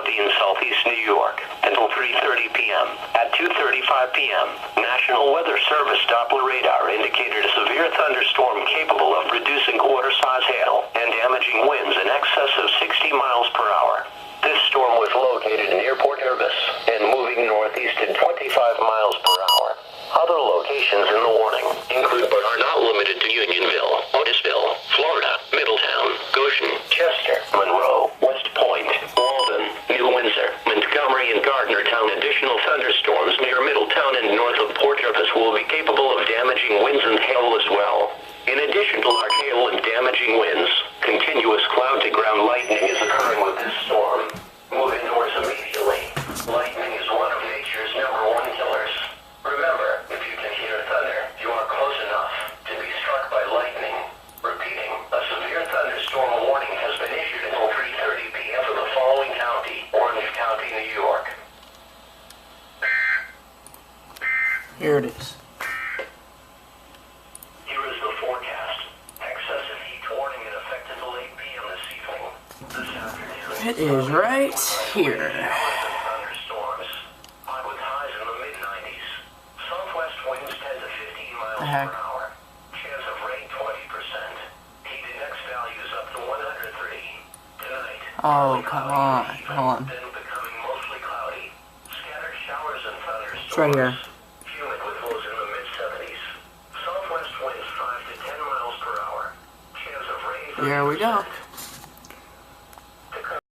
County in southeast New York until 3:30 p.m. At 2:35 p.m., National Weather Service Doppler radar indicated a severe thunderstorm capable of producing quarter-size hail and damaging winds in excess of 60 miles per hour. This storm was located near Port Jervis and moving northeast at 25 miles per hour. Other locations in the warning include but are not limited to Unionville, Otisville, Florida, Middletown, Goshen, Chester, Monroe, West Point, Walden, New Windsor, Montgomery, and Gardnertown. Additional thunderstorms near Middletown and north of Port Jervis will be capable of damaging winds and hail as well. In addition to large hail and damaging winds, continuous cloud-to-ground lightning is occurring with this storm. Move indoors immediately. Lightning is one of nature's #1 killers. Remember, if you can hear thunder, you are close enough to be struck by lightning. Repeating, a severe thunderstorm warning has been issued until 3:30 p.m. for the following county: Orange County, New York. Here it is. Here is the forecast. Excessive heat warning in effect until 8 p.m. this evening. This afternoon. It is right here. Thunderstorms. With highs in the mid-90s. Southwest winds 10 to 15 miles per hour. Chance of rain 20%. Heat index values up to 103. Tonight. Oh, come on. Hold on. Then becoming mostly cloudy. Scattered showers and thunderstorms. It's right here. Humid with lows in the mid-70s. Southwest winds 5 to 10 miles per hour. Chance of rain. There we go.